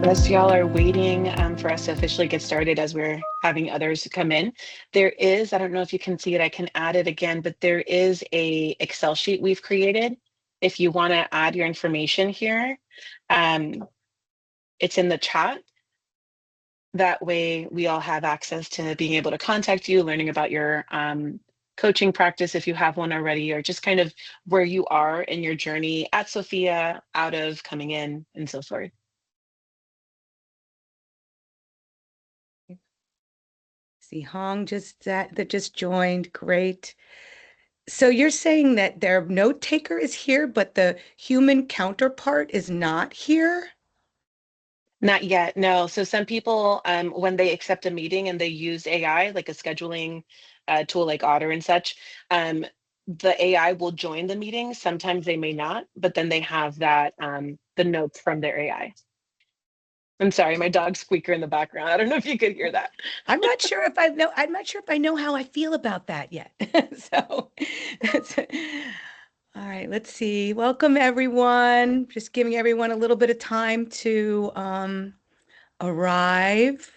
As y'all are waiting for us to officially get started as we're having others come in, there is, I don't know if you can see it, I can add it again, but there is a Excel sheet we've created. If you want to add your information here, um, it's in the chat. That way we all have access to being able to contact you, learning about your coaching practice if you have one already, or just kind of where you are in your journey at Sofia, out of, coming in, and so forth. See Hong that just joined. Great. So you're saying that their note taker is here, but the human counterpart is not here? Not yet, no. So some people, when they accept a meeting and they use AI, like a scheduling tool like Otter and such, the AI will join the meeting. Sometimes they may not, but then they have that the notes from their AI. I'm sorry, my dog's squeaker in the background. I don't know if you could hear that. I'm not sure if I know how I feel about that yet. So that's all right, let's see. Welcome everyone. Just giving everyone a little bit of time to arrive.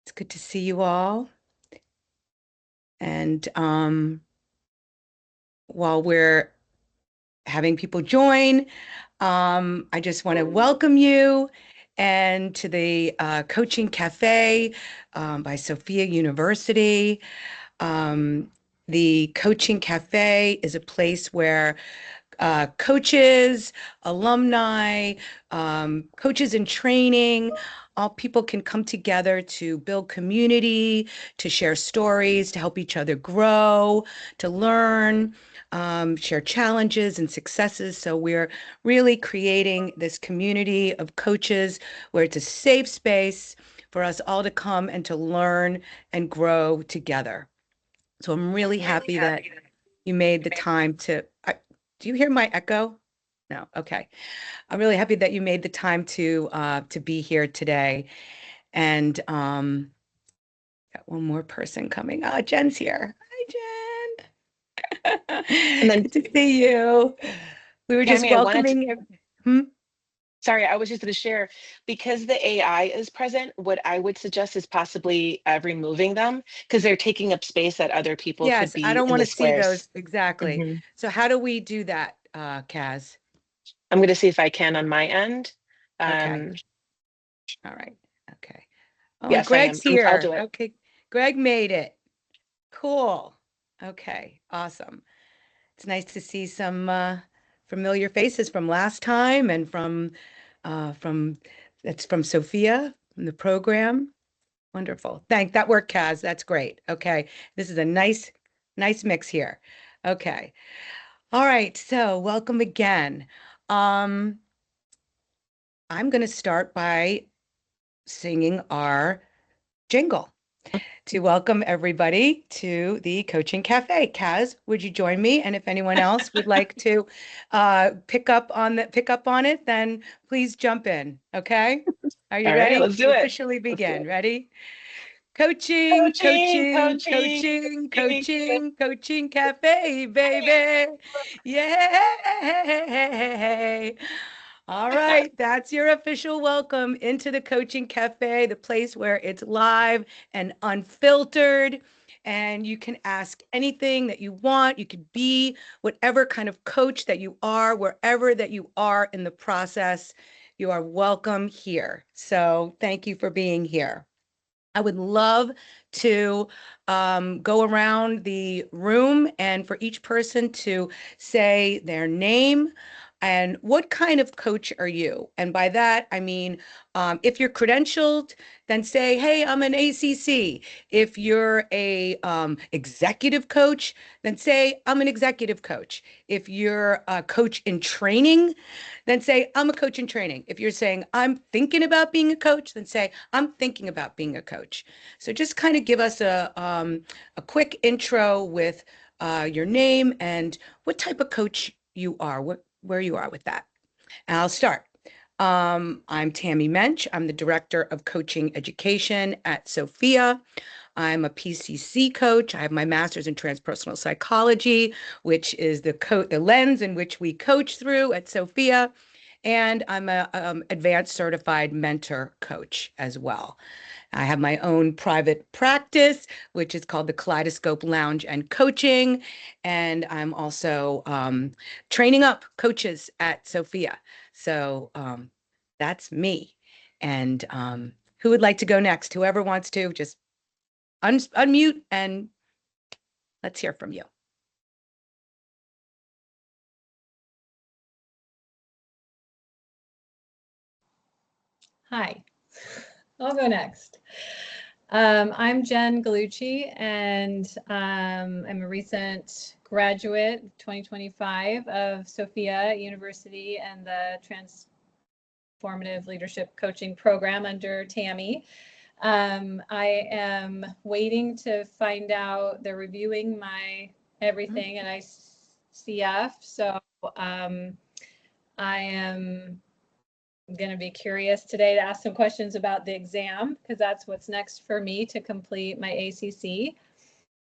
It's good to see you all. And while we're having people join, I just want to welcome you and to the Coaching Café by Sofia University. The Coaching Café is a place where coaches, alumni, coaches in training, all people can come together to build community, to share stories, to help each other grow, to learn, share challenges and successes. So we're really creating this community of coaches where it's a safe space for us all to come and to learn and grow together. So I'm really happy that you made the time to. Do you hear my echo? No. Okay. I'm really happy that you made the time to be here today. And got one more person coming. Oh, Jen's here. Hi, Jen. And then, Good to see you. We were just Tammy, I wanted to, welcoming. sorry, I was just going to share, because the AI is present, what I would suggest is possibly removing them because they're taking up space that other people could Yes, I be don't in want the to see squares. those exactly. Mhm. So how do we do that, Kaz? I'm going to see if I can on my end. Okay. Um, All right. Okay. Oh, and yes, I Greg's am. I'll here. do it. Okay. Greg made it. Cool. Okay. Awesome. It's nice to see some familiar faces from last time and from that's from Sophia from the program. Wonderful. That worked, Kaz. That's great. Okay. This is a nice mix here. Okay. All right. So welcome again. Um, I'm going to start by singing our jingle to welcome everybody to the Coaching Cafe. Kaz, would you join me? And if anyone else would like to pick up on it, then please jump in. Okay? Are you All right, ready? let's do To it. officially Let's do begin. it. Ready? Coaching, Coaching, coaching, coaching, coaching, coaching. coaching, coaching cafe, baby. Yay. All right, that's your official welcome into the Coaching Cafe, the place where it's live and unfiltered, and you can ask anything that you want. You could be whatever kind of coach that you are, wherever that you are in the process. You are welcome here. So thank you for being here. I would love to go around the room and for each person to say their name and what kind of coach are you? And by that, I mean, if you're credentialed, then say, hey, I'm an ACC. If you're a executive coach, then say, I'm an executive coach. If you're a coach in training, then say, I'm a coach in training. If you're saying, I'm thinking about being a coach, then say, I'm thinking about being a coach. So just kind of give us a quick intro with your name and what type of coach you are, where you are with that. And I'll start. I'm Tami Mensh. I'm the Director of Coaching Education at Sofia. I'm a PCC coach. I have my master's in transpersonal psychology, which is the lens in which we coach through at Sofia. and I'm a advanced certified mentor coach as well. I have my own private practice, which is called the Kaleidoscope Lounge and Coaching. And I'm also training up coaches at Sofia. So that's me. And who would like to go next? Whoever wants to, just unmute and let's hear from you. Hi, I'll go next. I'm Jen Gallucci, and I'm a recent graduate, 2025, of Sofia University and the Transformative Leadership Coaching Program under Tami. I am waiting to find out, they're reviewing my everything at ICF, so I am going to be curious today to ask some questions about the exam, because that's what's next for me to complete my ACC.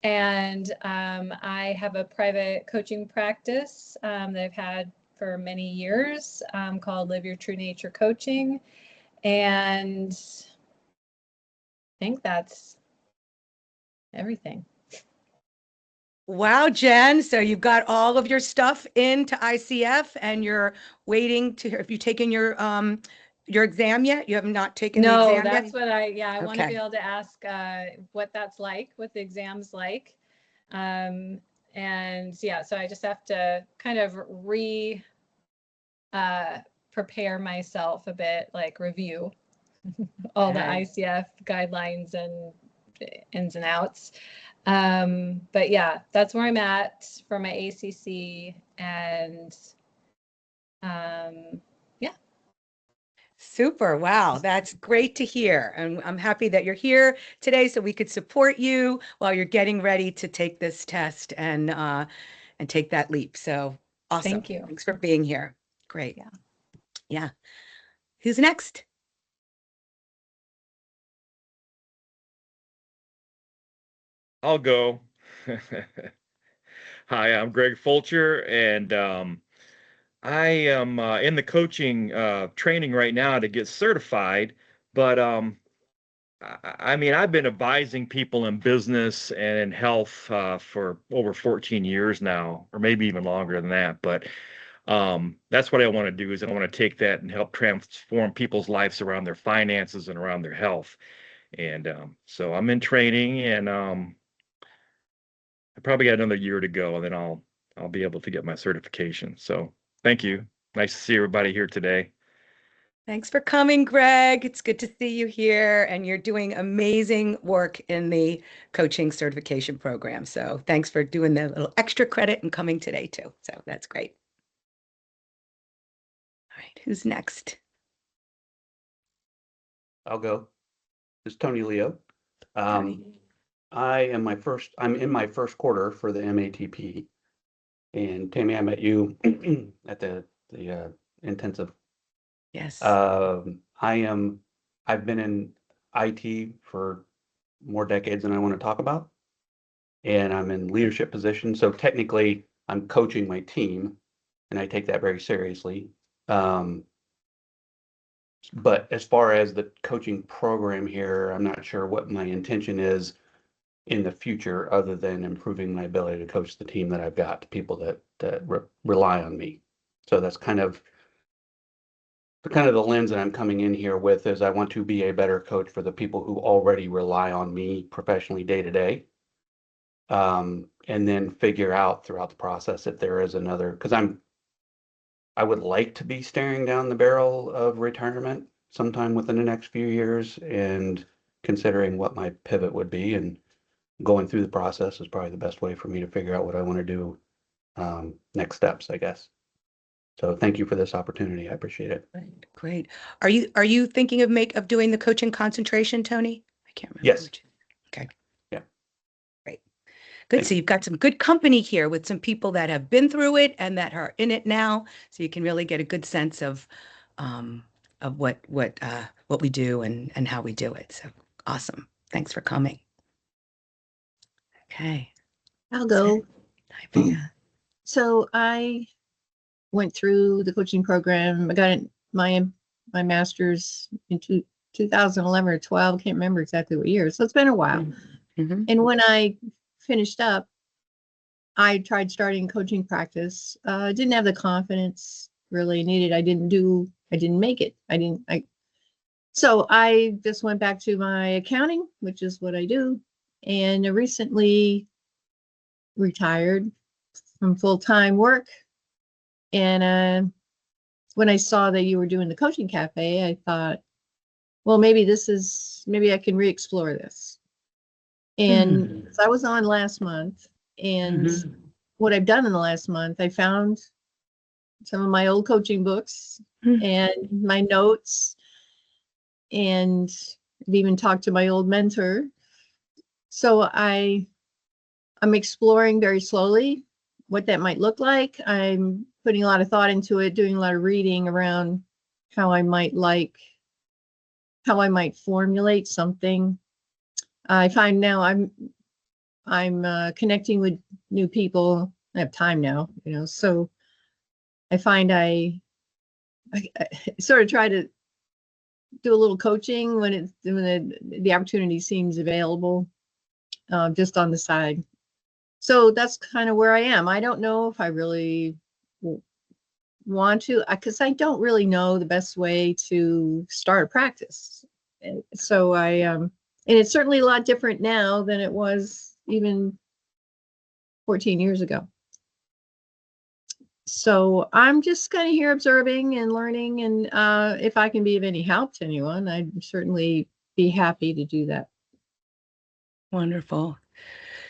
And I have a private coaching practice that I've had for many years called Live Your True Nature Coaching. And I think that's everything. Wow, Jen. So you've got all of your stuff into ICF and you're waiting to hear if you've taken your exam yet? You have not taken the exam yet? No, that's what I want to be able to ask what that's like, what the exam's like. And yeah, so I just have to kind of prepare myself a bit, like review all the ICF guidelines and ins and outs. But yeah, that's where I'm at for my ACC, and yeah. Super. Wow. That's great to hear. And I'm happy that you're here today so we could support you while you're getting ready to take this test and take that leap. So awesome. Thank you. Thanks for being here. Great. Yeah. Yeah. Who's next? I'll go. Hi, I'm Greg Fulcher, and I am in the coaching training right now to get certified. But I mean, I've been advising people in business and in health for over 14 years now, or maybe even longer than that. But that's what I want to do is I want to take that and help transform people's lives around their finances and around their health. And so I'm in training, and I probably got another year to go, and then I'll be able to get my certification. So thank you. Nice to see everybody here today. Thanks for coming, Greg. It's good to see you here, and you're doing amazing work in the coaching certification program. So thanks for doing the little extra credit and coming today too. So that's great. All right, who's next? I'll go. It's Tony Leo. Tony. I'm in my first quarter for the MATP. And Tami, I met you at the intensive. Yes. I've been in IT for more decades than I want to talk about. And I'm in leadership positions. So technically I'm coaching my team, and I take that very seriously. But as far as the coaching program here, I'm not sure what my intention is in the future, other than improving my ability to coach the team that I've got, the people that rely on me. So that's kind of the lens that I'm coming in here with, is I want to be a better coach for the people who already rely on me professionally day to day. And then figure out throughout the process if there is another, because I would like to be staring down the barrel of retirement sometime within the next few years, and considering what my pivot would be, and going through the process is probably the best way for me to figure out what I want to do next steps, I guess. So thank you for this opportunity. I appreciate it. Great. Are you thinking of doing the coaching concentration, Tony? I can't remember. Yes. Okay. Yeah. Great. Good. So you've got some good company here with some people that have been through it and that are in it now, so you can really get a good sense of what we do and how we do it. So awesome. Thanks for coming. Okay. I'll go. Hi, Priya. So I went through the coaching program. I got my master's in 2011 or 12. Can't remember exactly what year. So it's been a while. Mm-hmm. And when I finished up, I tried starting coaching practice. I didn't have the confidence really needed. I didn't make it. So I just went back to my accounting, which is what I do. And I recently retired from full-time work. And when I saw that you were doing the Coaching Cafe, I thought, well, maybe I can re-explore this. And so I was on last month, and what I've done in the last month, I found some of my old coaching books and my notes, and I've even talked to my old mentor. So I'm exploring very slowly what that might look like. I'm putting a lot of thought into it, doing a lot of reading around how I might formulate something. I find now I'm connecting with new people. I have time now, so I find I sort of try to do a little coaching when the opportunity seems available, just on the side. So that's kind of where I am. I don't know if I really want to, because I don't really know the best way to start a practice. So and it's certainly a lot different now than it was even 14 years ago. So I'm just kind of here observing and learning, and if I can be of any help to anyone, I'd certainly be happy to do that. Wonderful.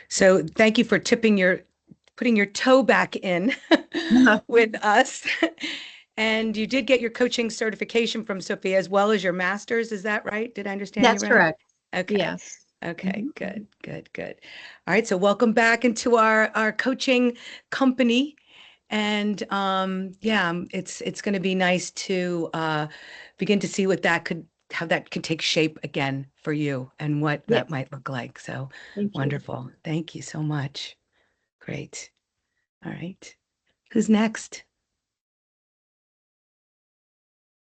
So thank you for putting your toe back in with us. And you did get your coaching certification from Sofia as well as your master's. Is that right? Did I understand you right? That's correct. Okay. Yes. Okay, good. All right, so welcome back into our coaching company. And it's going to be nice to begin to see how that could take shape again for you and what that might look like. So wonderful. Thank you so much. Great. All right. Who's next?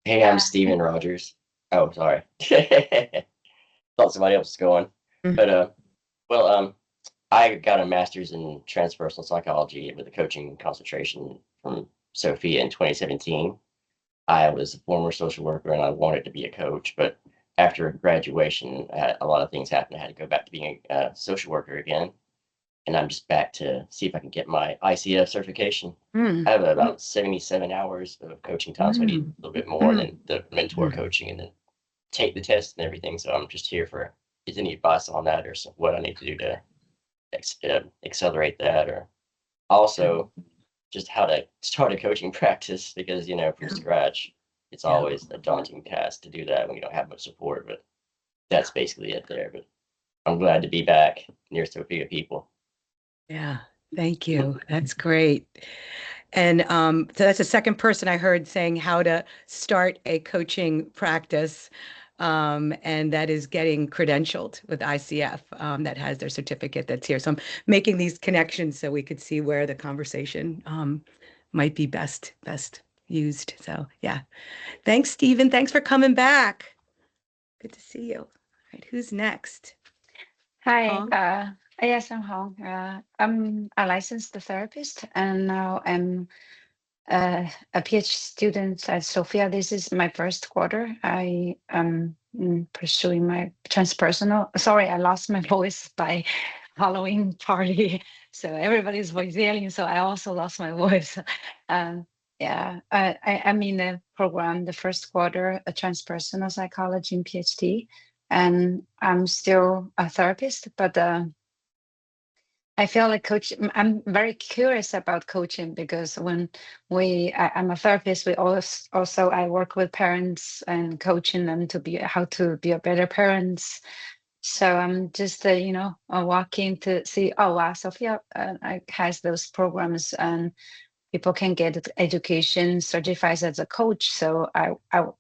Hey, I'm Steven Rogers. Oh, sorry. Thought somebody else was going. But I got a master's in transpersonal psychology with a coaching concentration from Sofia in 2017. I was a former social worker and I wanted to be a coach, but after graduation, a lot of things happened. I had to go back to being a social worker again. And I'm just back to see if I can get my ICF certification. I have about 77 hours of coaching time, so I need a little bit more, and then the mentor coaching, and then take the test and everything. So I'm just here for any advice on that, or what I need to do to accelerate that, or also just how to start a coaching practice, because from scratch, it's always a daunting task to do that when you don't have much support. But that's basically it there. But I'm glad to be back near Sofia people. Yeah, thank you. That's great. And so that's the second person I heard saying how to start a coaching practice. And that is getting credentialed with ICF, that has their certificate that's here. So I'm making these connections so we could see where the conversation might be best used. So yeah. Thanks, Stephen. Thanks for coming back. Good to see you. All right, who's next? Hi, Hong? yes, I'm Hong. I'm a licensed therapist, and now I'm a PhD student at Sofia. This is my first quarter. I am pursuing my transpersonal. Sorry, I lost my voice by Halloween party, so everybody's voice yelling. So I also lost my voice. I'm in the program, the first quarter, a transpersonal psychology and PhD. And I'm still a therapist, but I feel like I'm very curious about coaching, because when I'm a therapist, we also I work with parents and coaching them to be how to be a better parents. So I'm just walking to see, oh wow, Sofia has those programs, and people can get education certified as a coach. So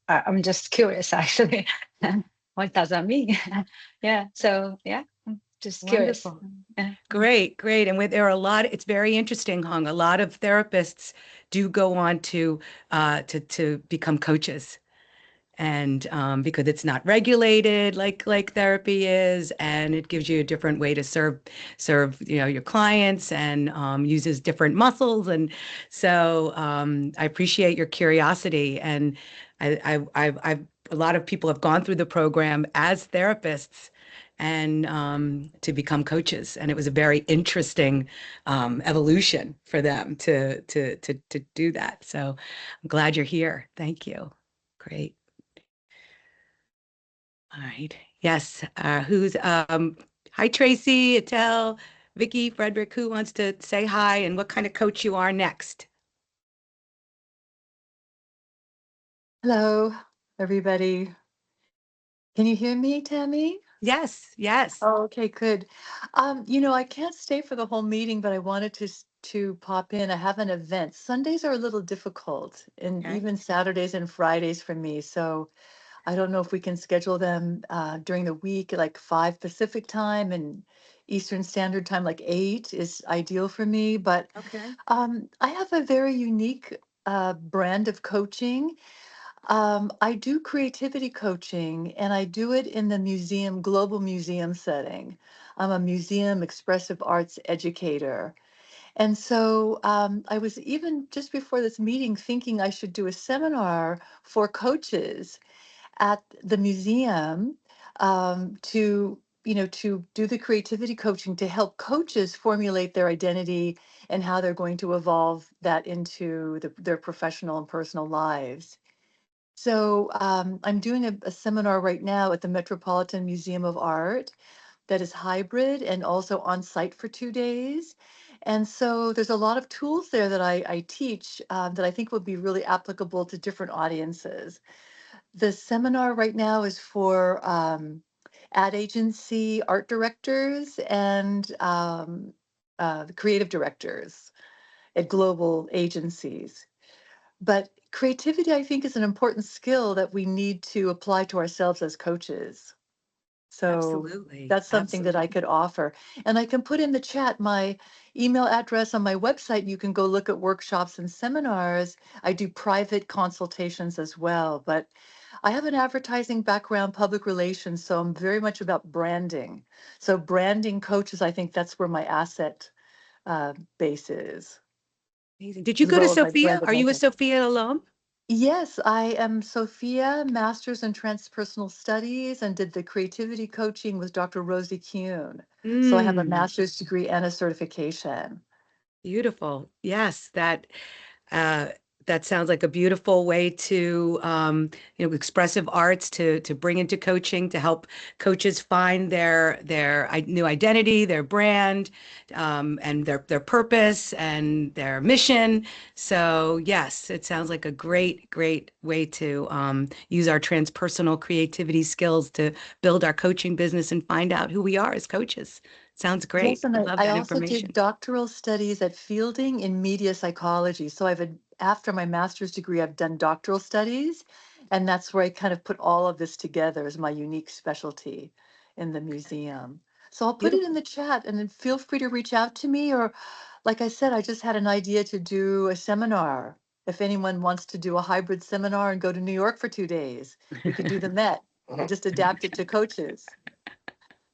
I'm just curious actually. What does that mean? Yeah. So yeah, I'm Just curious. Wonderful. Yeah. Great, great. And there are a lot, it's very interesting, Hung. A lot of therapists do go on to become coaches. And because it's not regulated like therapy is, and it gives you a different way to serve your clients, and uses different muscles. And so I appreciate your curiosity. And I've a lot of people have gone through the program as therapists and to become coaches, and it was a very interesting evolution for them to do that. So I'm glad you're here. Thank you. Great. All right. Yes. Hi, Tracy, Attell, Vicky, Frederick, who wants to say hi and what kind of coach you are next? Hello, everybody. Can you hear me, Tami? Yes, yes. Oh, okay, good. I can't stay for the whole meeting, but I wanted to pop in. I have an event. Sundays are a little difficult, and Okay. even Saturdays and Fridays for me. So I don't know if we can schedule them during the week, like 5 Pacific time, and Eastern Standard Time, like 8 is ideal for me. But Okay. I have a very unique brand of coaching. I do creativity coaching, and I do it in the museum, global museum setting. I'm a museum expressive arts educator. And so I was even just before this meeting thinking I should do a seminar for coaches at the museum to do the creativity coaching to help coaches formulate their identity and how they're going to evolve that into their professional and personal lives. So I'm doing a seminar right now at the Metropolitan Museum of Art that is hybrid and also on site for 2 days. And so there's a lot of tools there that I teach that I think would be really applicable to different audiences. The seminar right now is for ad agency art directors and the creative directors at global agencies. But creativity, I think, is an important skill that we need to apply to ourselves as coaches. So Absolutely. that's something that I could offer. And I can put in the chat my email address on my website. You can go look at workshops and seminars. I do private consultations as well. But I have an advertising background, public relations, so I'm very much about branding. So branding coaches, I think that's where my asset base is, Amazing. Did you as go to well as my Sophia? brand Are you a identity. Sophia alum? Yes, I am Sophia, Master's in Transpersonal Studies, and did the creativity coaching with Dr. Rosie Kuhn. So I have a Mm, master's degree and a certification. beautiful. Yes, uh, that sounds like a beautiful way to, expressive arts to bring into coaching to help coaches find their new identity, their brand, and their purpose and their mission. So yes, it sounds like a great way to use our transpersonal creativity skills to build our coaching business and find out who we are as coaches. Sounds great. Yes, and I I, love I that also did information. doctoral studies at Fielding in media psychology. So after my master's degree, I've done doctoral studies, and that's where I kind of put all of this together as my unique specialty in the museum. So I'll put it in Beautiful. the chat, and then feel free to reach out to me. Or, like I said, I just had an idea to do a seminar. If anyone wants to do a hybrid seminar and go to New York for 2 days, we could do the Met and just adapt it to coaches.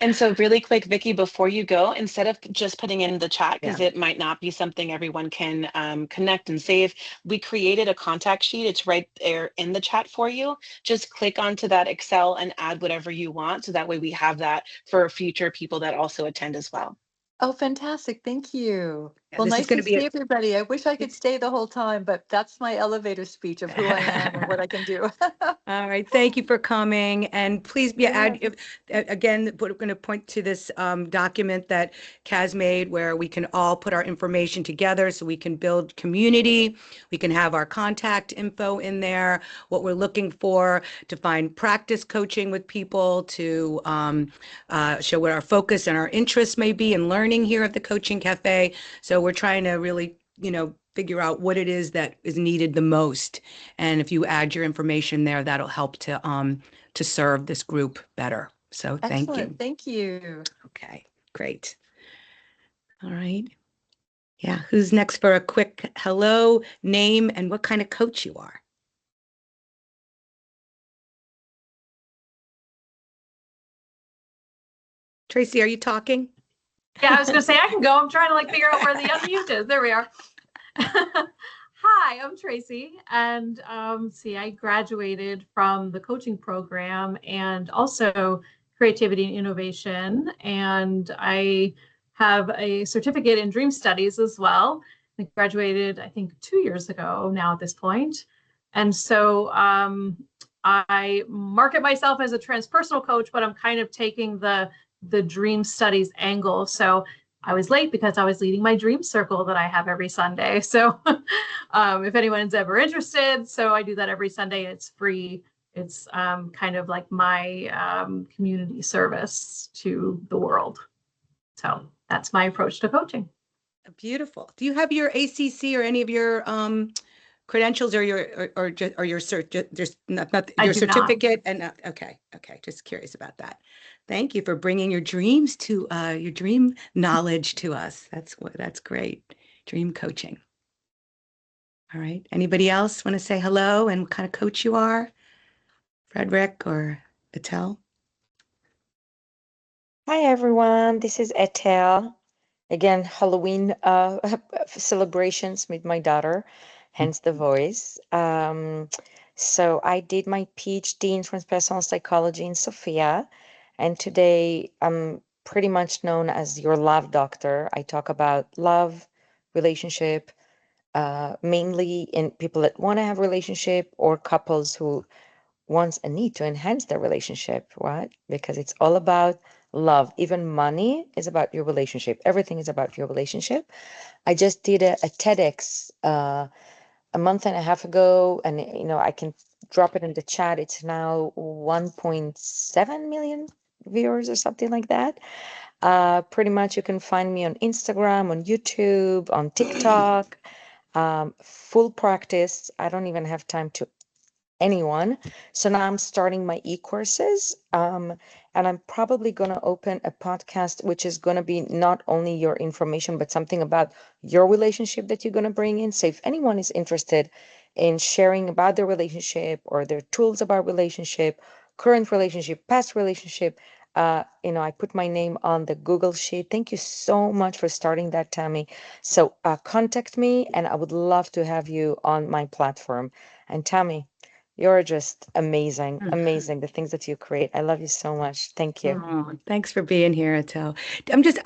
And so really quick, Vicky, before you go, instead of just putting in the chat, Yeah. because it might not be something everyone can connect and save, we created a contact sheet. It's right there in the chat for you. Just click onto that Excel and add whatever you want. So that way we have that for future people that also attend as well. Oh, fantastic. Thank you. Yeah, Well, this is nice going to to be see everybody. I wish I could stay the whole time, but that's my elevator speech of who I am and a what I can do. All right, thank you for coming. And please, yeah, Yeah. again, we're going to point to this document that Kaz made where we can all put our information together so we can build community. We can have our contact info in there, what we're looking for to find practice coaching with people, to show what our focus and our interests may be in learning here at the Coaching Cafe. So we're trying to really, figure out what it is that is needed the most. And if you add your information there, that'll help to serve this group better. So thank Excellent. you. Thank you. Okay. Great. All right. Yeah. Who's next for a quick hello, name, and what kind of coach you are? Tracy, are you talking? Yeah, I was going to say I can go. I'm trying to like figure out where the unmute is. There we are. Hi, I'm Tracy, and I graduated from the coaching program and also creativity and innovation, and I have a certificate in dream studies as well. I graduated, I think, 2 years ago now at this point, and so I market myself as a transpersonal coach, but I'm kind of taking the dream studies angle. So I was late because I was leading my dream circle that I have every Sunday. So if anyone's ever interested, so I do that every Sunday. It's free. It's kind of like my community service to the world. So that's my approach to coaching. Beautiful. Do you have your ACC or any of your credentials or your just not your certificate? And okay, just curious about that. Thank you for bringing your dreams to your dream knowledge to us. That's great. Dream coaching. All right. Anybody else want to say hello and what kind of coach you are? Frederick or Etel? Hi everyone, this is Etel. Again, Halloween celebrations with my daughter, hence the voice. So I did my PhD in transpersonal psychology in Sofia, and today I'm pretty much known as your love doctor. I talk about love, relationship, mainly in people that want to have a relationship or couples who wants a need to enhance their relationship, right? Because it's all about love. Even money is about your relationship. Everything is about your relationship. I just did a TEDx a month and a half ago, and I can drop it in the chat. It's now 1.7 million viewers or something like that. Pretty much you can find me on Instagram, on YouTube, on TikTok. Full practice. I don't even have time to anyone. So now I'm starting my e-courses, and I'm probably going to open a podcast, which is going to be not only your information, but something about your relationship that you're going to bring in. So if anyone is interested in sharing about their relationship or their tools about relationship, current relationship, past relationship, I put my name on the Google sheet. Thank you so much for starting that, Tami. So contact me, and I would love to have you on my platform. And Tami, you're just amazing, amazing. The things that you create. I love you so much. Thank you. Oh, thanks for being here, Etel.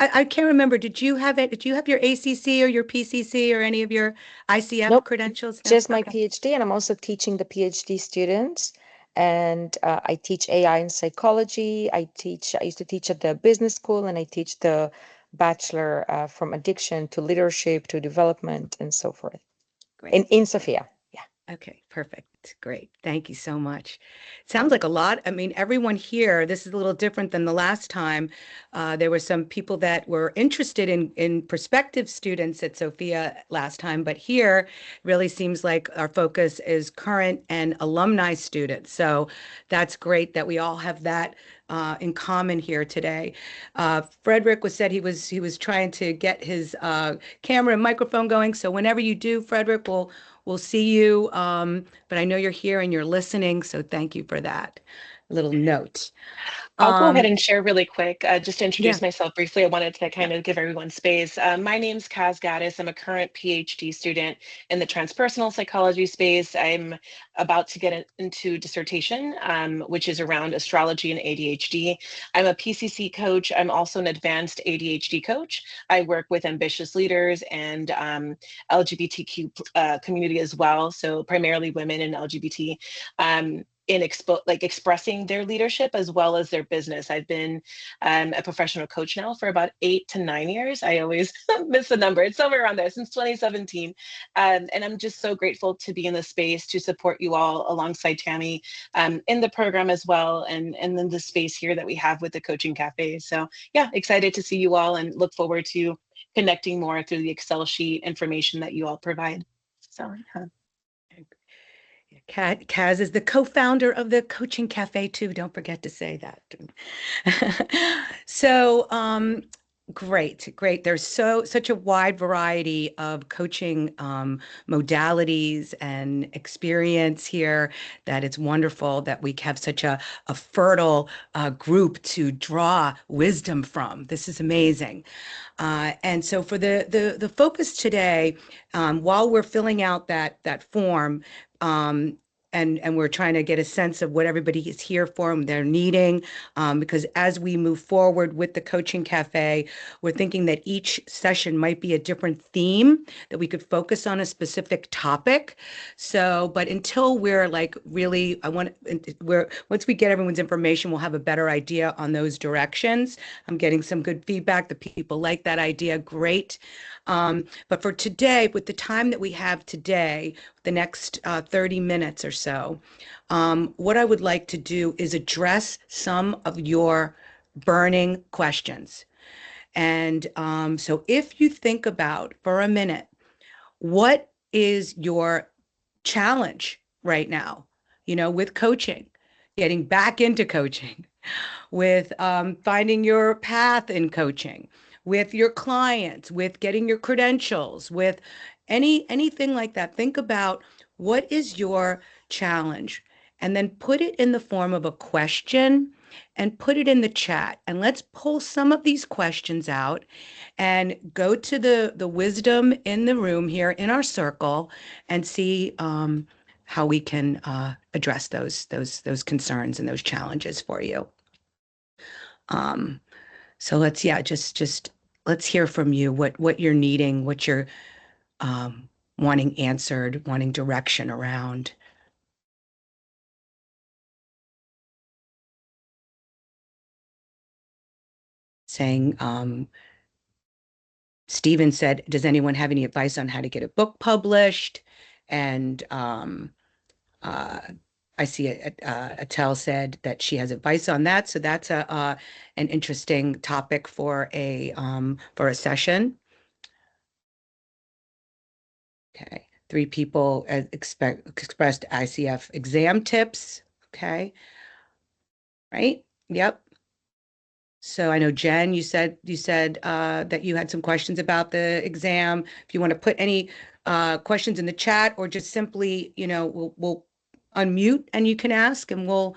I can't remember. Did you have it? Did you have your ACC or your PCC or any of your ICF Nope, credentials? No? just my PhD, and I'm also teaching the PhD students. And I teach AI and psychology. I used to teach at the business school, and I teach the bachelor from addiction to leadership to development and so forth. Great. In Sofia. Okay, perfect. Great. Thank you so much. Sounds like a lot. I mean, everyone here, this is a little different than the last time. There were some people that were interested in prospective students at Sofia last time, but here really seems like our focus is current and alumni students. So that's great that we all have that in common here today. Frederick said he was trying to get his camera and microphone going. So whenever you do, Frederick, we'll see you, but I know you're here and you're listening, so thank you for that little note. I'll go ahead and share really quick, just to introduce Yeah. myself briefly. I wanted to kind of give everyone space. My name's Kaz Gaddis. I'm a current PhD student in the transpersonal psychology space. I'm about to get into dissertation, which is around astrology and ADHD. I'm a PCC coach. I'm also an advanced ADHD coach. I work with ambitious leaders and LGBTQ community as well, so primarily women and LGBT. In expressing their leadership as well as their business. I've been a professional coach now for about 8 to 9 years. I always miss the number. It's somewhere around there since 2017. And I'm just so grateful to be in the space to support you all alongside Tami in the program as well, and then the space here that we have with the Coaching Cafe. So yeah, excited to see you all and look forward to connecting more through the Excel sheet information that you all provide. So yeah. Kaz is the co-founder of the Coaching Cafe too. Don't forget to say that. So Great, great. There's such a wide variety of coaching modalities and experience here that it's wonderful that we have such a fertile group to draw wisdom from. This is amazing. And so for the focus today, while we're filling out that form, and we're trying to get a sense of what everybody is here for and they're needing, because as we move forward with the Coaching Cafe, we're thinking that each session might be a different theme, that we could focus on a specific topic. So, but until we're like really, once we get everyone's information, we'll have a better idea on those directions. I'm getting some good feedback. The people like that idea. Great. But for today, with the time that we have today, the next 30 minutes or so, what I would like to do is address some of your burning questions. And so if you think about for a minute, what is your challenge right now, with coaching, getting back into coaching, with finding your path in coaching, with your clients, with getting your credentials, with anything like that. Think about what is your challenge, and then put it in the form of a question and put it in the chat. And let's pull some of these questions out and go to the wisdom in the room here in our circle and see how we can address those concerns and those challenges for you. So let's just let's hear from you what you're needing, what you're wanting answered, wanting direction around. Saying, Stephen said, does anyone have any advice on how to get a book published? And I see Atel said that she has advice on that. So that's an interesting topic for a session. Okay, 3 people expressed ICF exam tips. Okay, right? Yep. So I know Jen, you said that you had some questions about the exam. If you want to put any questions in the chat, or just simply, we'll unmute and you can ask, and we'll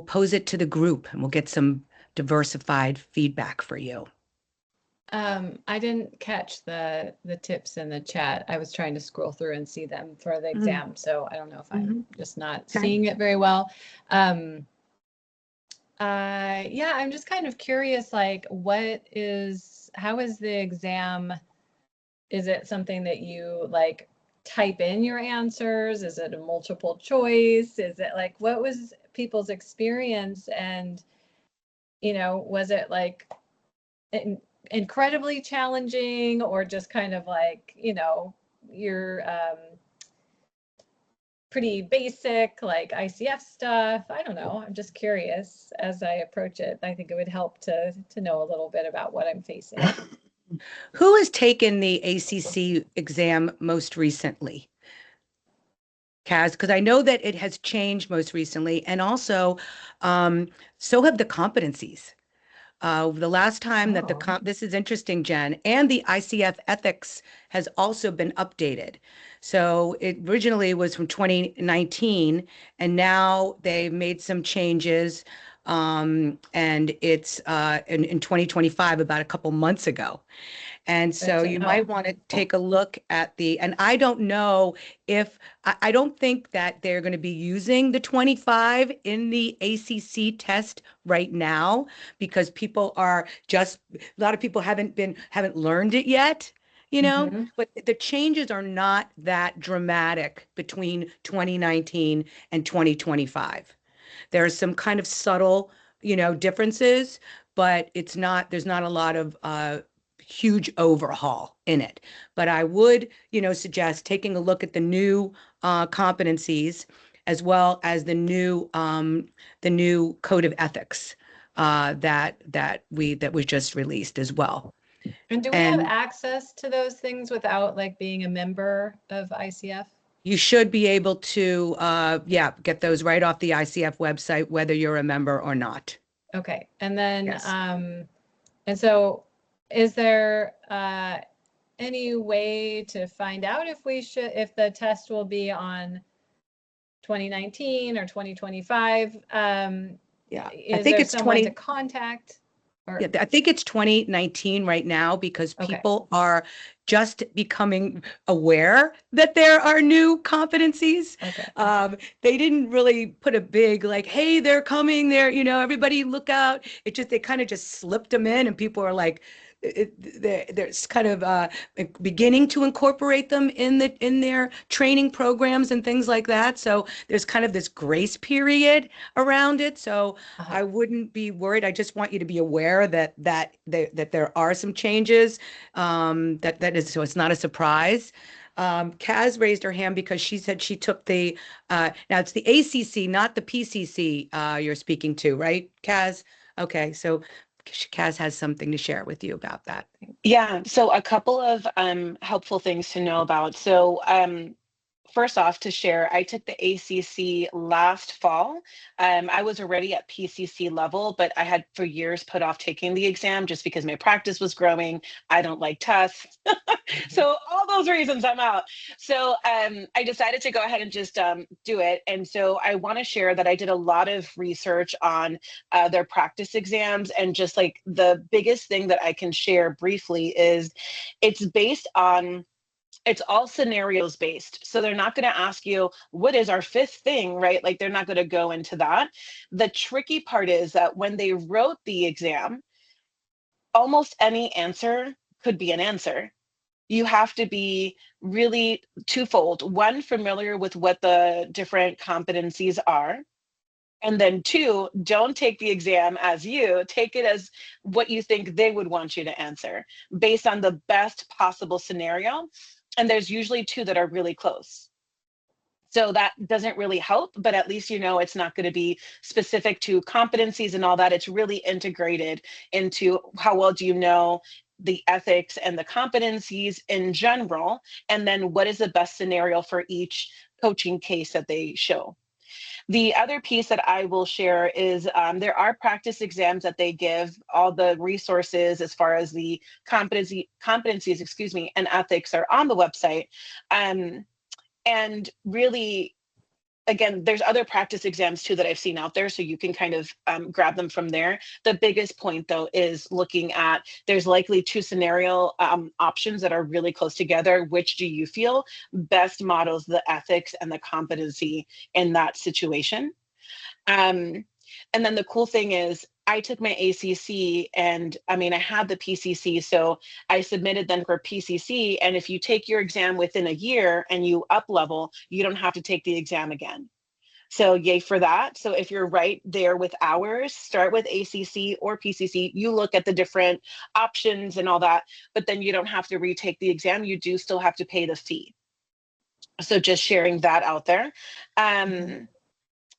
pose it to the group, and we'll get some diversified feedback for you. I didn't catch the tips in the chat. I was trying to scroll through and see them for the exam, so I don't know if I'm just not seeing it very well. Yeah, I'm just kind of curious, like, how is the exam? Is it something that you like type in your answers? Is it a multiple choice? Is it like, what was people's experience? And, was it like incredibly challenging, or just kind of like, you're pretty basic, like ICF stuff? I don't know. I'm just curious as I approach it. I think it would help to know a little bit about what I'm facing. Who has taken the ACC exam most recently? Kaz, because I know that it has changed most recently, and also so have the competencies. The last time that this is interesting, Jen, and the ICF ethics has also been updated. So it originally was from 2019, and now they've made some changes, and it's in 2025, about a couple months ago. And so you might want to take a look at and I don't know if, I don't think that they're going to be using the 25 in the ACC test right now, because people are a lot of people haven't learned it yet, but the changes are not that dramatic between 2019 and 2025. There's some kind of subtle, differences, but there's not a lot of huge overhaul in it. But I would, suggest taking a look at the new competencies, as well as the new code of ethics that was just released as well. And do we have access to those things without like being a member of ICF? You should be able to, get those right off the ICF website, whether you're a member or not. Okay. And then, Yes. and so is there any way to find out if if the test will be on 2019 or 2025? Yeah, Is there someone to contact? Yeah, I think it's 2019 right now because Okay. people are just becoming aware that there are new competencies. Okay. They didn't really put a big like, hey, they're coming, they're, everybody look out. They kind of just slipped them in and people are like, they're kind of beginning to incorporate them in their training programs and things like that. So there's kind of this grace period around it. So I wouldn't be worried. I just want you to be aware that there are some changes. That is, so it's not a surprise. Kaz raised her hand because she said she took the now it's the ACC, not the PCC you're speaking to, right, Kaz? Okay, so Kaz has something to share with you about that. Yeah, so a couple of helpful things to know about. So first off, to share, I took the ACC last fall. I was already at PCC level, but I had for years put off taking the exam just because my practice was growing. I don't like tests. So all those reasons I'm out. So I decided to go ahead and just do it. And so I want to share that I did a lot of research on their practice exams. And just like the biggest thing that I can share briefly is it's based on it's all scenarios based. So they're not going to ask you, what is our fifth thing, right? Like they're not going to go into that. The tricky part is that when they wrote the exam, almost any answer could be an answer. You have to be really twofold. One, familiar with what the different competencies are. And then two, don't take the exam as you, take it as what you think they would want you to answer based on the best possible scenario. And there's usually two that are really close. So that doesn't really help, but at least it's not going to be specific to competencies and all that. It's really integrated into how well do you know the ethics and the competencies in general, and then what is the best scenario for each coaching case that they show. The other piece that I will share is there are practice exams that they give. All the resources as far as the competencies, and ethics are on the website. And really, again, there's other practice exams too that I've seen out there, so you can kind of grab them from there. The biggest point though is looking at, there's likely two scenario options that are really close together. Which do you feel best models the ethics and the competency in that situation? And then the cool thing is I took my ACC and I had the PCC. So I submitted then for PCC. And if you take your exam within a year and you up level, you don't have to take the exam again. So yay for that. So if you're right there with hours, start with ACC or PCC, you look at the different options and all that, but then you don't have to retake the exam. You do still have to pay the fee. So just sharing that out there. And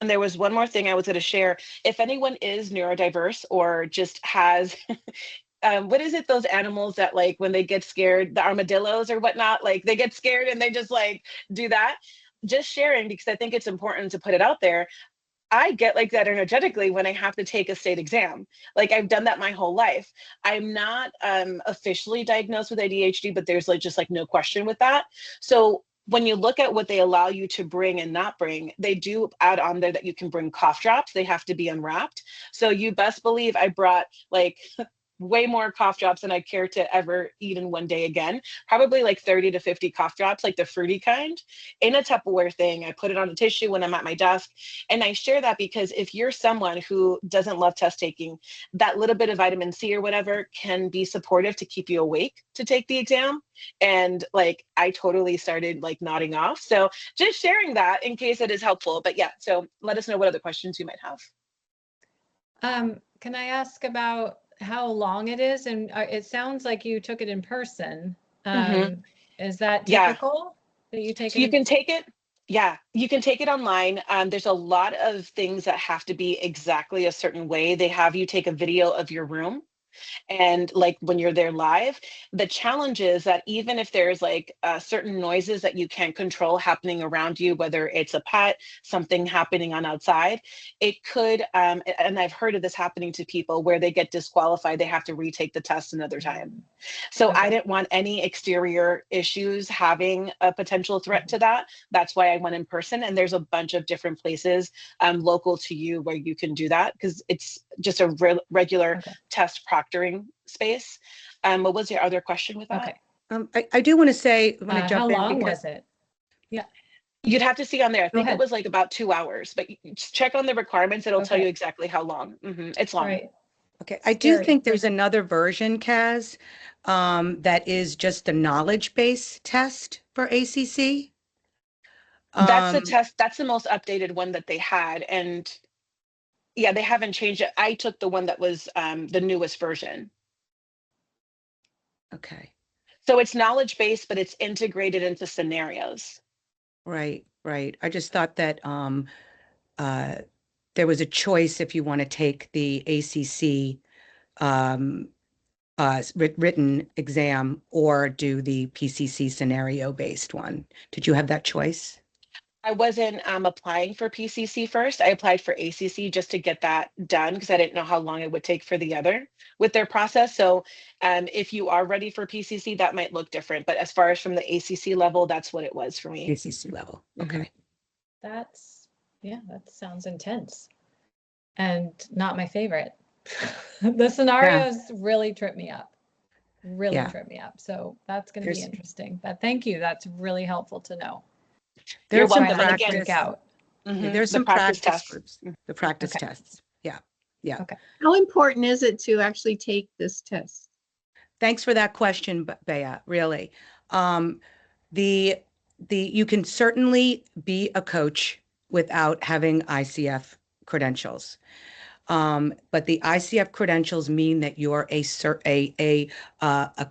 there was one more thing I was going to share. If anyone is neurodiverse or just has, what is it, those animals that like when they get scared, the armadillos or whatnot, like they get scared and they just like do that. Just sharing, because I think it's important to put it out there. I get like that energetically when I have to take a state exam. Like I've done that my whole life. I'm not officially diagnosed with ADHD, but there's like just like no question with that. So when you look at what they allow you to bring and not bring, they do add on there that you can bring cough drops. They have to be unwrapped. So you best believe I brought like way more cough drops than I care to ever eat in one day again. Probably like 30 to 50 cough drops, like the fruity kind, in a Tupperware thing. I put it on a tissue when I'm at my desk. And I share that because if you're someone who doesn't love test taking, that little bit of vitamin C or whatever can be supportive to keep you awake to take the exam. And like, I totally started like nodding off. So just sharing that in case it is helpful. But yeah, so let us know what other questions you might have. Can I ask about how long it is? And it sounds like you took it in person. Is that typical that you take so it? You can take it. Yeah, you can take it online. There's a lot of things that have to be exactly a certain way. They have you take a video of your room. And like when you're there live, the challenge is that even if there's like certain noises that you can't control happening around you, whether it's a pet, something happening on outside, it could, and I've heard of this happening to people where they get disqualified, they have to retake the test another time. So I Okay. didn't want any exterior issues having a potential threat to that. That's why I went in person. And there's a bunch of different places local to you where you can do that, because it's just a regular Okay. test proctoring space. What was your other question with that? Okay. I do want to say, when I How jump in, long because was it? Yeah. You'd have to see on there. I Go think it ahead. was like about 2 hours, but just check on the requirements. It'll tell Okay. you exactly how long. It's long. Right. okay, I do Scary. think there's another version, Kaz, that is just the knowledge base test for ACC. That's the test. That's the most updated one that they had. And yeah, they haven't changed it. I took the one that was the newest version. Okay, So it's knowledge based, but it's integrated into scenarios. right. I just thought that there was a choice if you want to take the ACC written exam or do the PCC scenario based one. Did you have that choice? I wasn't applying for PCC first. I applied for ACC just to get that done because I didn't know how long it would take for the other with their process. So if you are ready for PCC, that might look different. But as far as from the ACC level, that's what it was for me. ACC level. Okay. That sounds intense and not my favorite. The scenarios really trip me up. So that's going to be interesting. But thank you. That's really helpful to know. You're There's some welcome. And practice. again, Out. There's the some practice tests. groups. The practice Okay. tests. Yeah. Okay. How important is it to actually take this test? Thanks for that question, Bea, really. You can certainly be a coach without having ICF credentials. But the ICF credentials mean that you're a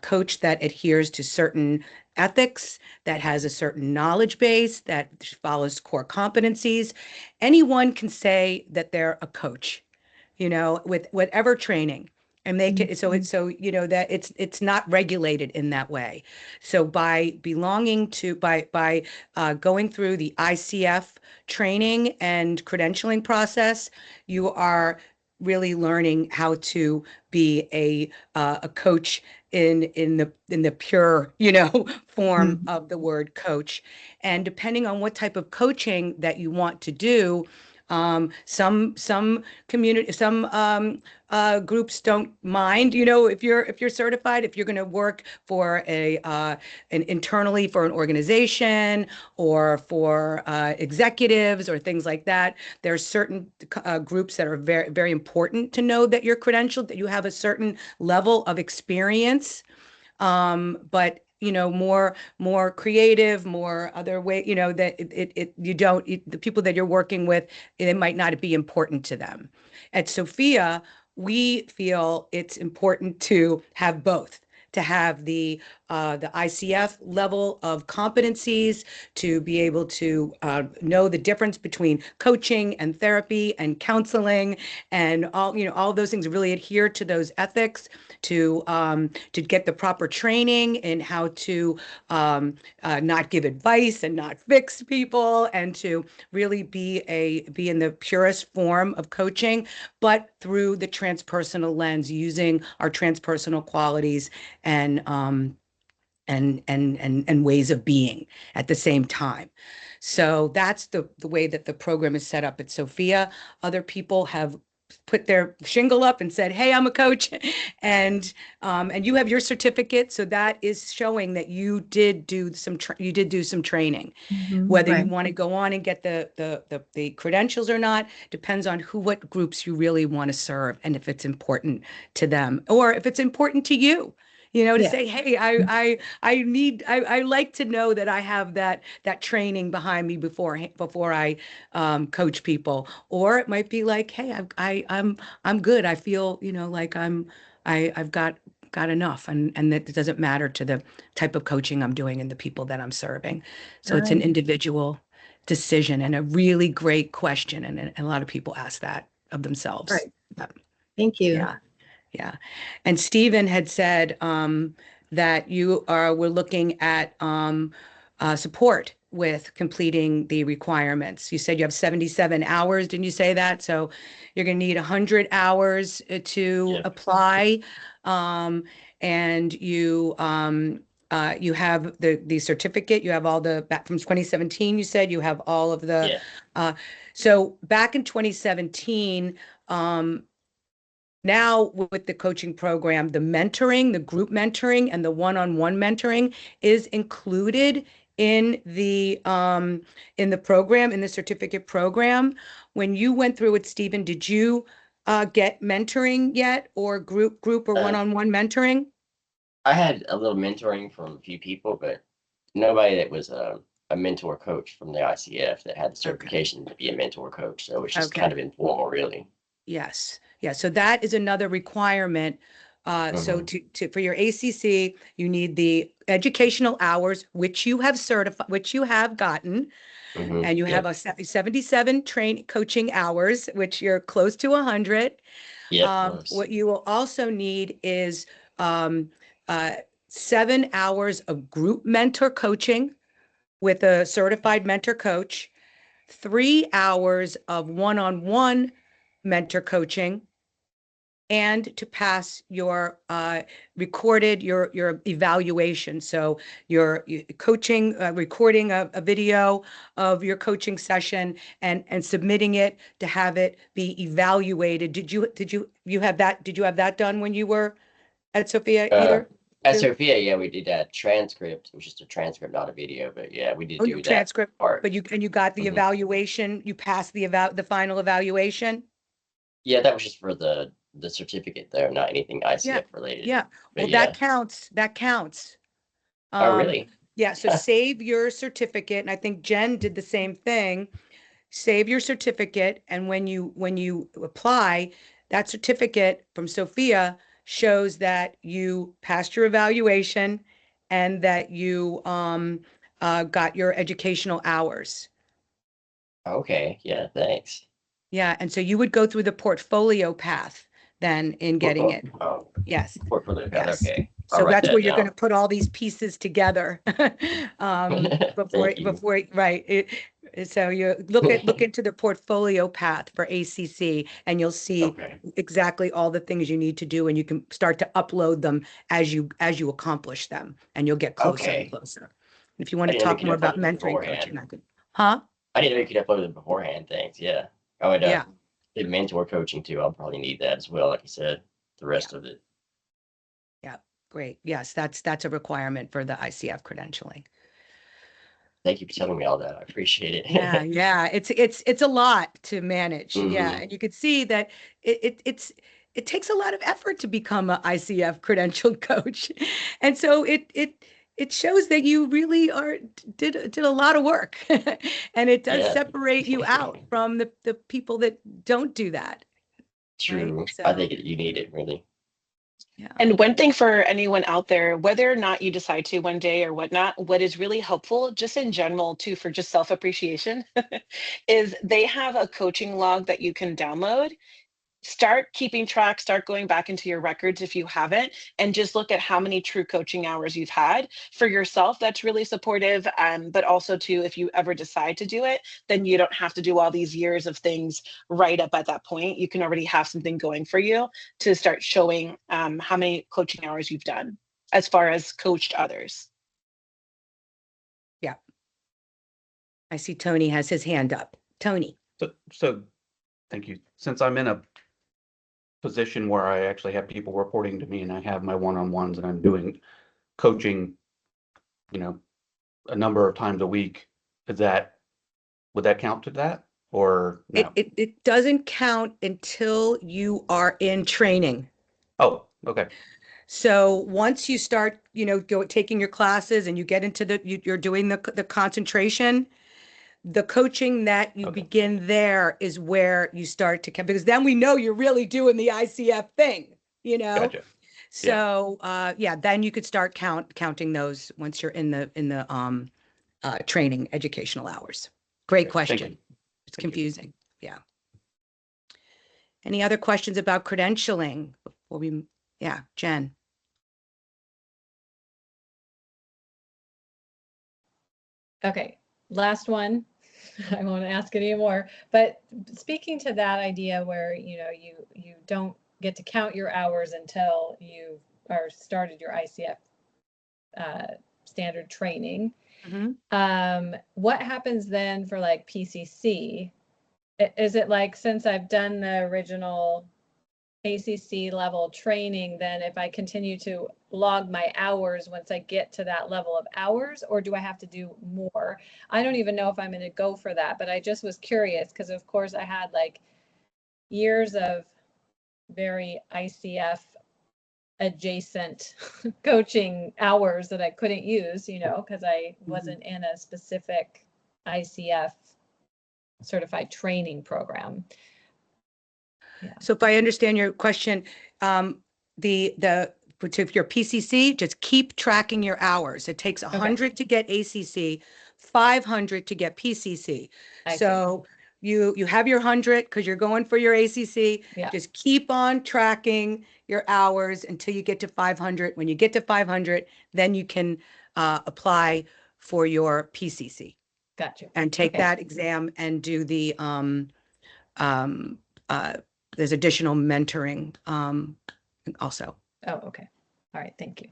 coach that adheres to certain ethics, that has a certain knowledge base, that follows core competencies. Anyone can say that they're a coach, with whatever training. And make it so that it's not regulated in that way. So by belonging to by going through the ICF training and credentialing process, you are really learning how to be a coach in the pure form of the word coach. And depending on what type of coaching that you want to do, some groups don't mind, if you're certified, if you're going to work for an internally for an organization or for executives or things like that. There's certain groups that are very, very important to know that you're credentialed, that you have a certain level of experience. But more creative, more other way, that the people that you're working with, it might not be important to them. At Sofia, we feel it's important to have both, to have the ICF level of competencies, to be able to know the difference between coaching and therapy and counseling and all those things, really adhere to those ethics, to get the proper training in how to not give advice and not fix people, and to really be in the purest form of coaching, but through the transpersonal lens, using our transpersonal qualities and ways of being at the same time. So that's the way that the program is set up at Sofia. Other people have put their shingle up and said, "Hey, I'm a coach," and you have your certificate, so that is showing that you did do some training. Whether you want to go on and get the credentials or not depends on what groups you really want to serve, and if it's important to them, or if it's important to you. To say, "Hey, I like to know that I have that training behind me before I coach people." Or it might be like, "Hey, I'm good. I feel like I've got enough, and that it doesn't matter to the type of coaching I'm doing and the people that I'm serving." So it's an individual decision, and a really great question, and a lot of people ask that of themselves. Right. Thank you. Yeah. Yeah. And Stephen had said that we're looking at support with completing the requirements. You said you have 77 hours, didn't you say that? So you're going to need 100 hours to Yep. apply. And you have the certificate, you have all back from 2017, you said you have all of the, Yeah. so back in 2017, now with the coaching program, the mentoring, the group mentoring and the one-on-one mentoring is included in the program, in the certificate program. When you went through it, Stephen, did you get mentoring yet, or group or one-on-one mentoring? I had a little mentoring from a few people, but nobody that was a mentor coach from the ICF that had the certification to be a mentor coach. So it's just kind of informal, really. Yes. Yeah. So that is another requirement. So for your ACC, you need the educational hours, which you have which you have gotten, and you have a 77 coaching hours, which you're close to 100. What you will also need is 7 hours of group mentor coaching with a certified mentor coach, 3 hours of one-on-one mentor coaching, and to pass your recorded your evaluation. So your coaching, recording a video of your coaching session and submitting it to have it be evaluated. Did you have that done when you were at Sofia either? At Sofia, yeah, we did that transcript. It was just a transcript, not a video, but yeah, we did do that transcript part. But you got the evaluation, you passed the final evaluation? Yeah, that was just for the certificate though, not anything ICF related. Yeah. But Well, that counts. Oh, really? Yeah. So save your certificate. And I think Jen did the same thing. Save your certificate. And when you apply, that certificate from Sofia shows that you passed your evaluation and that you got your educational hours. Okay. Yeah. Thanks. Yeah. And so you would go through the portfolio path then in getting it. Oh, Yes. portfolio path. Yes. Okay. So that's where you're going to put all these pieces together before right. So you look into the portfolio path for ACC, and you'll see exactly all the things you need to do, and you can start to upload them as you accomplish them, and you'll get closer and closer. If you want to talk more about mentoring coaching, I could. Huh? I didn't know you could upload them beforehand. Thanks. Yeah. I would. Did mentor coaching too. I'll probably need that as well. Like you said, the rest of it. Yeah. Great. Yes, that's a requirement for the ICF credentialing. Thank you for telling me all that. I appreciate it. Yeah. It's a lot to manage. Yeah, and you could see that it takes a lot of effort to become an ICF credentialed coach, and so it shows that you really did a lot of work, and it does separate you out from the people that don't do that. True. Right? So, I think you need it really. Yeah. And one thing for anyone out there, whether or not you decide to one day or whatnot, what is really helpful, just in general too, for just self-appreciation, is they have a coaching log that you can download. Start keeping track, start going back into your records if you haven't, and just look at how many true coaching hours you've had for yourself. That's really supportive. But also too, if you ever decide to do it, then you don't have to do all these years of things right up at that point. You can already have something going for you to start showing how many coaching hours you've done as far as coached others. Yeah. I see Tony has his hand up. Tony. So thank you. Since I'm in a position where I actually have people reporting to me and I have my one-on-ones and I'm doing coaching, a number of times a week, would that count to that or no? It doesn't count until you are in training. Oh, okay. So once you start, taking your classes and you get into you're doing the concentration, the coaching that you begin there is where you start to, because then we know you're really doing the ICF thing, Gotcha. So then you could start counting those once you're in the training educational hours. Great question. It's confusing. Yeah. Any other questions about credentialing before we, yeah, Jen. Okay, last one. I won't ask any more. But speaking to that idea where, you don't get to count your hours until you are started your ICF standard training. What happens then for like PCC? Is it like, since I've done the original ACC level training, then if I continue to log my hours once I get to that level of hours, or do I have to do more? I don't even know if I'm going to go for that, but I just was curious because of course I had like years of very ICF adjacent coaching hours that I couldn't use, because I wasn't in a specific ICF certified training program. Yeah. So if I understand your question, if you're PCC, just keep tracking your hours. It takes 100 to get ACC, 500 to get PCC. So you have your 100 because you're going for your ACC. Yeah. Just keep on tracking your hours until you get to 500. When you get to 500, then you can apply for your PCC. Gotcha. And take that exam and do the there's additional mentoring also. Oh, okay. All right. Thank you.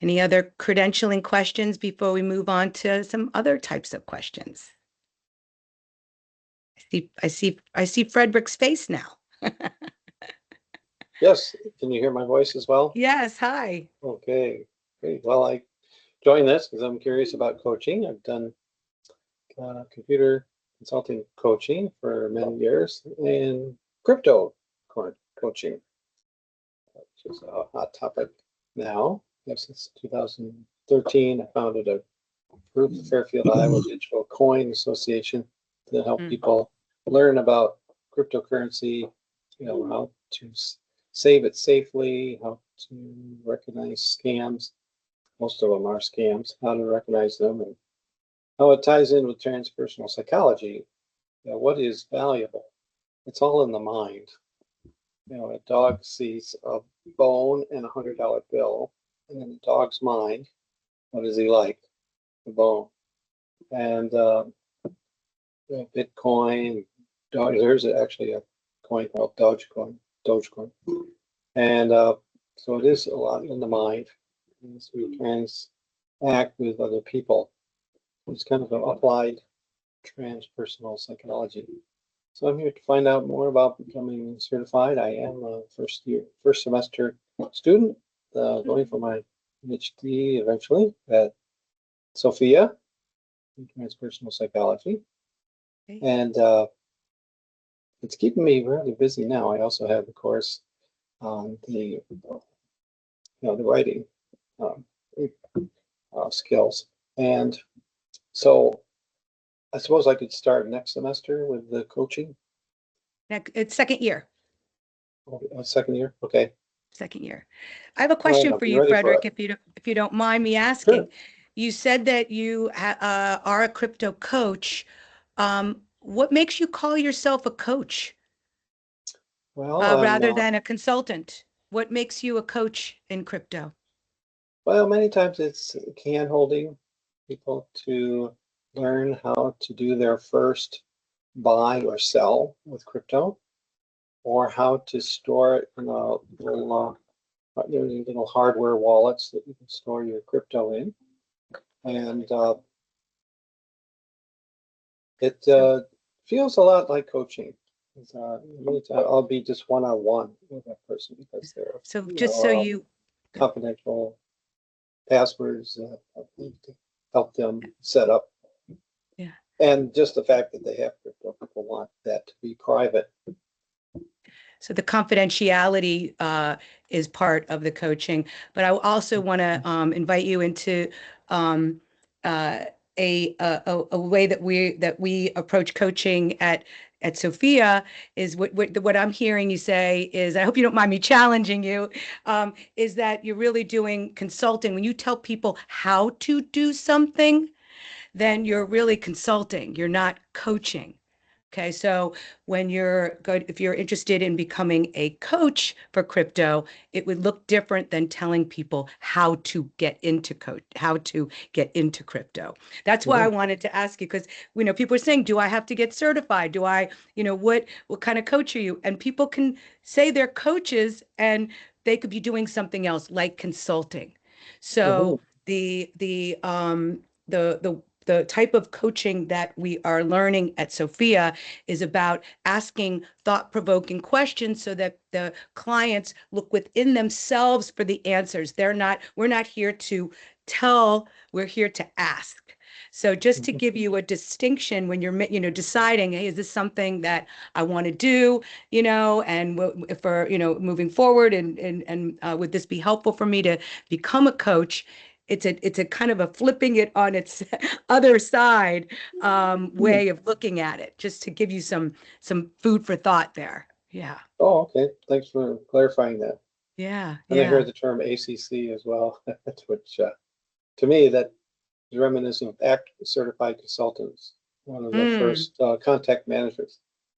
Any other credentialing questions before we move on to some other types of questions? I see Frederick's face now. Yes. Can you hear my voice as well? Yes. Hi. Okay. Great. Well, I joined this because I'm curious about coaching. I've done computer consulting coaching for many years and crypto coaching, which is a hot topic now. Since 2013, I founded a group, the Fairfield, Iowa Digital Coin Association, to help people learn about cryptocurrency, how to save it safely, how to recognize scams. Most of them are scams, how to recognize them, and how it ties in with transpersonal psychology. What is valuable? It's all in the mind. A dog sees a bone and $100 bill, and in the dog's mind, what does he like? The bone. And Bitcoin, there's actually a coin called Dogecoin. And so it is a lot in the mind. As we transact with other people, it's kind of an applied transpersonal psychology. So I'm here to find out more about becoming certified. I am a first semester student, going for my PhD eventually at Sofia in transpersonal psychology. And it's keeping me really busy now. I also have the course on the writing skills. And so I suppose I could start next semester with the coaching. It's second year. Second year, okay. Second year. I have a question for you, Frederick, if you don't mind me asking. Sure. You said that you are a crypto coach. What makes you call yourself a coach? Well, rather than a consultant? What makes you a coach in crypto? Well, many times it's hand-holding people to learn how to do their first buy or sell with crypto, or how to store it in a little hardware wallets that you can store your crypto in. And it feels a lot like coaching. I'll be just one-on-one with that person because they're confidential passwords to help them set up. Yeah. And just the fact that they have crypto, people want that to be private. So the confidentiality is part of the coaching, but I also want to invite you into a way that we approach coaching at Sofia is what I'm hearing you say is, I hope you don't mind me challenging you, is that you're really doing consulting. When you tell people how to do something, then you're really consulting. You're not coaching. Okay, so when if you're interested in becoming a coach for crypto, it would look different than telling people how to get into crypto. That's why I wanted to ask you, because people are saying, do I have to get certified? Do I, what kind of coach are you? And people can say they're coaches and they could be doing something else like consulting. So the type of coaching that we are learning at Sofia is about asking thought-provoking questions so that the clients look within themselves for the answers. We're not here to tell, we're here to ask. So just to give you a distinction when you're, deciding, hey, is this something that I want to do, and for, moving forward, and would this be helpful for me to become a coach? It's a kind of a flipping it on its other side way of looking at it, just to give you some food for thought there. Yeah. Oh, okay. Thanks for clarifying that. Yeah. And I heard the term ACC as well, which to me that is reminiscent of ACT certified consultants. One of the first contact management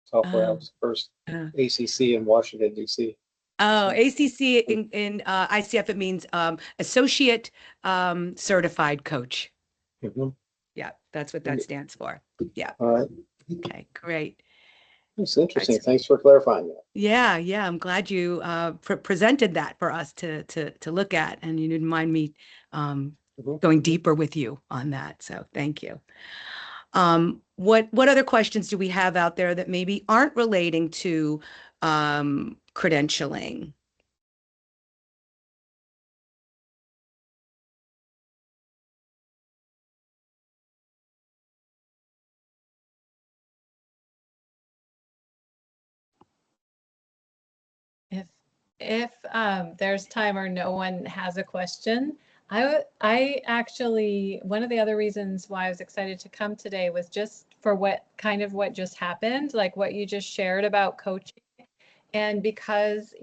software. I was the first ACC in Washington, D.C. Oh, ACC in ICF, it means Associate Certified Coach. Yeah, that's what that stands for. Yeah. All right. Okay, great. That's interesting. Thanks for clarifying that. Yeah, I'm glad you presented that for us to look at, and you didn't mind me going deeper with you on that. So thank you. What other questions do we have out there that maybe aren't relating to credentialing? If there's time or no one has a question, I actually, one of the other reasons why I was excited to come today was just for what just happened, like what you just shared about coaching. And because,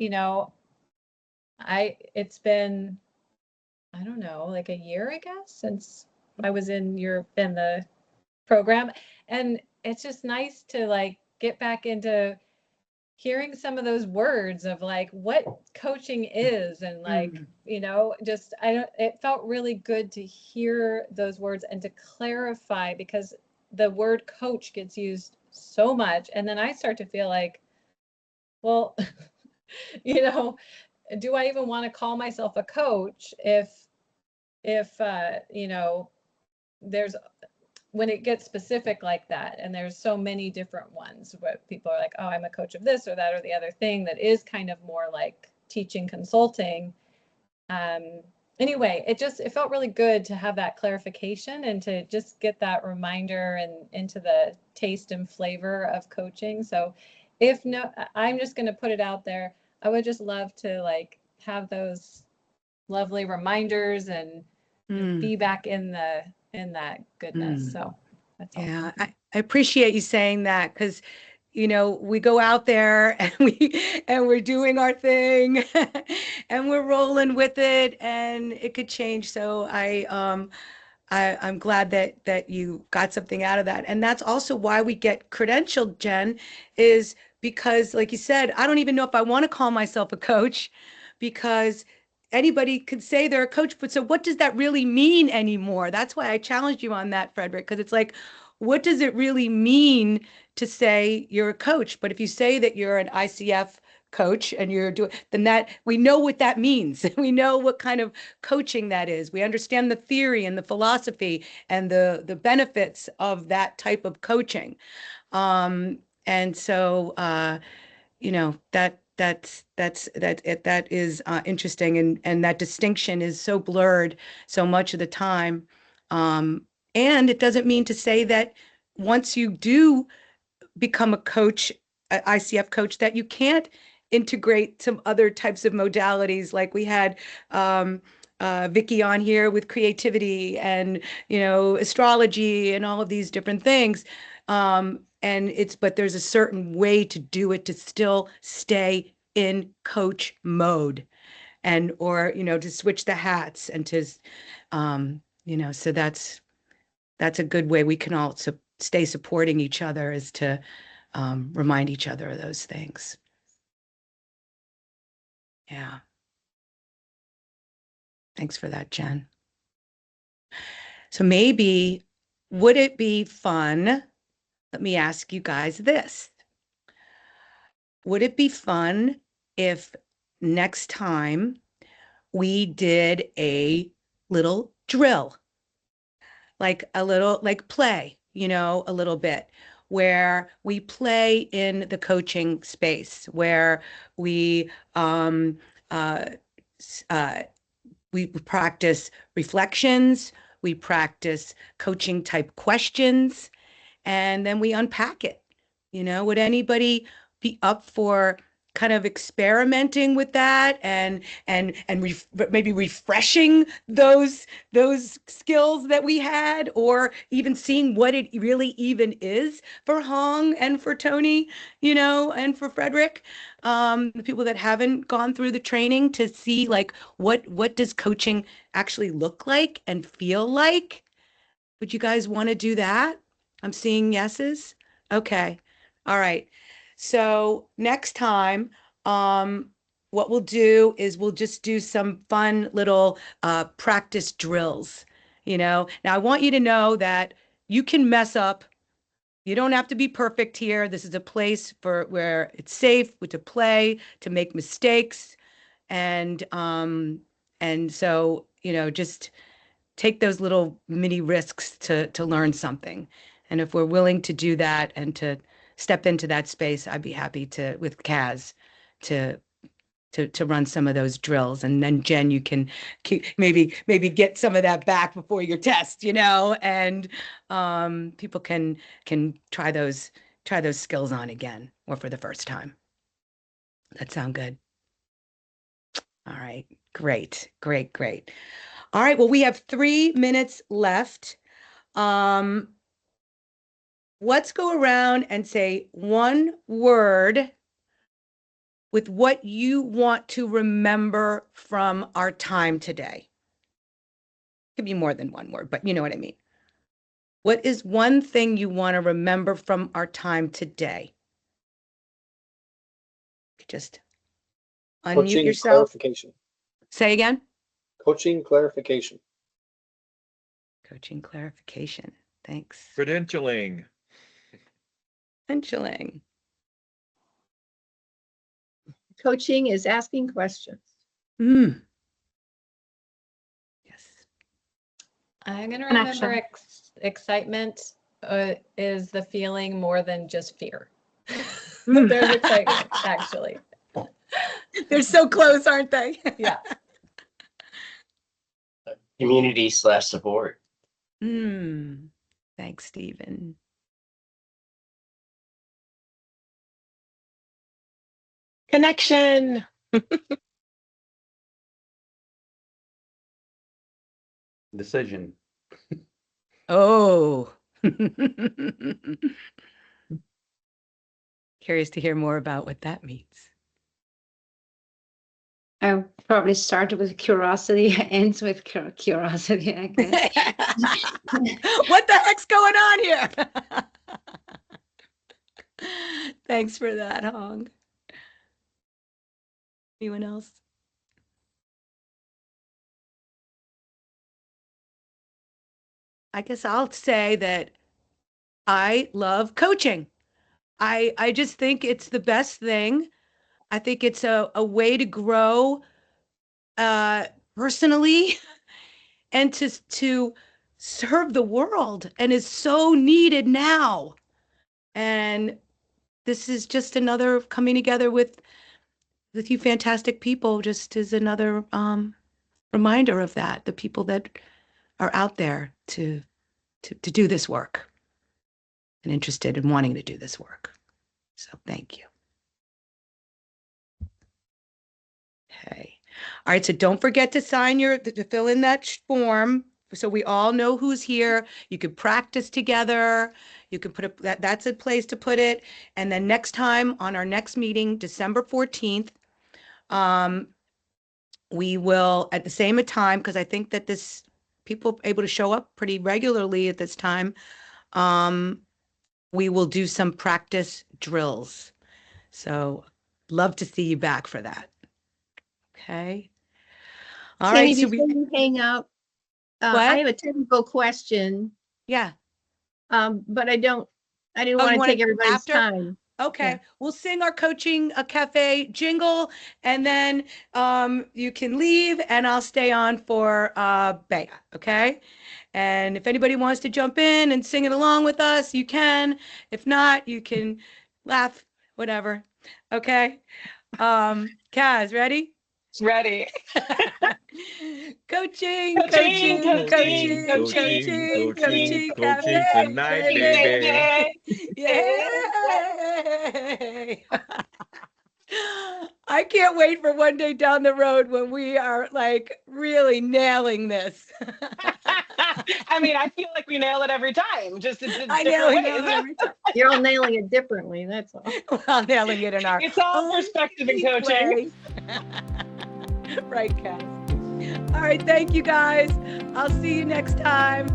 it's been, I don't know, like a year, I guess, since I was in the program. And it's just nice to like get back into hearing some of those words of like what coaching is, and like it felt really good to hear those words and to clarify, because the word coach gets used so much, and then I start to feel like, well, do I even want to call myself a coach if there's, when it gets specific like that, and there's so many different ones where people are like, oh, I'm a coach of this or that or the other thing, that is kind of more like teaching consulting. Anyway, it felt really good to have that clarification and to just get that reminder and into the taste and flavor of coaching. So I'm just going to put it out there. I would just love to like have those lovely reminders and be back in that goodness. So that's all. Yeah, I appreciate you saying that, because we go out there and we're doing our thing and we're rolling with it, and it could change. So I'm glad that you got something out of that. And that's also why we get credentialed, Jen, is because, like you said, I don't even know if I want to call myself a coach, because anybody could say they're a coach, but so what does that really mean anymore? That's why I challenged you on that, Frederick, because it's like, what does it really mean to say you're a coach? But if you say that you're an ICF coach and you're doing, then that we know what that means. We know what kind of coaching that is. We understand the theory and the philosophy and the benefits of that type of coaching. And so that is interesting, and that distinction is so blurred so much of the time. And it doesn't mean to say that once you do become a coach, an ICF coach, that you can't integrate some other types of modalities. Like we had Vicky on here with creativity and astrology and all of these different things. But there's a certain way to do it to still stay in coach mode, or to switch the hats and to so that's a good way we can all stay supporting each other, is to remind each other of those things. Yeah. Thanks for that, Jen. So maybe, would it be fun? Let me ask you guys this. Would it be fun if next time we did a little drill? Like a little, like play, you know, a little bit, where we play in the coaching space, where we uh, we practice reflections, we practice coaching type questions, and then we unpack it. You know, would anybody be up for kind of experimenting with that and maybe refreshing those skills that we had, or even seeing what it really even is for Hong and for Tony, you know, and for Frederick, the people that haven't gone through the training, to see like what does coaching actually look like and feel like? Would you guys want to do that? I'm seeing yeses. Okay. All right. So next time, what we'll do is we'll just do some fun little practice drills. You know, now I want you to know that you can mess up. You don't have to be perfect here. This is a place for where it's safe to play, to make mistakes, and so, you know, just take those little mini risks to learn something. And if we're willing to do that and to step into that space, I'd be happy to, with Kaz, to to run some of those drills. And then Jen, you can maybe get some of that back before your test, you know, and people can try those skills on again, or for the first time. That sound good? All right, great. All right, well, we have 3 minutes left. Let's go around and say one word with what you want to remember from our time today. Could be more than one word, but you know what I mean. What is one thing you want to remember from our time today? Just unmute Coaching yourself. clarification. Say again. Coaching clarification. Coaching clarification. Thanks. Credentialing. Credentialing. Coaching is asking questions. Yes. I'm going to Connection. remember excitement is the feeling more than just fear. There's excitement, actually. They're so close, aren't they? Yeah. Community/support. Thanks, Stephen. Connection. Decision. Oh. Curious to hear more about what that means. I'll probably start with curiosity, ends with curiosity, I guess. What the heck's going on here? Thanks for that, Hong. Anyone else? I guess I'll say that I love coaching. I just think it's the best thing. I think it's a way to grow personally and to serve the world, and is so needed now. And this is just another coming together with you fantastic people, just as another reminder of that, the people that are out there to do this work and interested in wanting to do this work. So thank you. Okay. All right. So don't forget to sign to fill in that form, so we all know who's here. You could practice together. You can put that's a place to put it. And then next time, on our next meeting, December 14th, we will, at the same time, because I think that people able to show up pretty regularly at this time. we will do some practice drills. So love to see you back for that. Okay. All Tammy, right. So before you hang out, What? I have a technical question, yeah. but I didn't Oh, you want to want take it everybody's after? time. Okay, Yeah. we'll sing our Coaching Cafe jingle, and then you can leave, and I'll stay on for Bea, okay? And if anybody wants to jump in and sing it along with us, you can. If not, you can laugh, whatever, okay? Kaz, ready? Ready. Coaching, Coaching, coaching, coaching, coaching, coaching, coaching, coaching, coaching, coaching cafe, tonight, baby. baby. Yay! I can't wait for one day down the road when we are like really nailing this. I mean, I feel like we nail it every time, just in I different know, ways. every time. You're all nailing it differently. That's all. We're all nailing it in our It's all own perspective in unique coaching. way. Right, Cass. All right, thank you guys. I'll see you next time.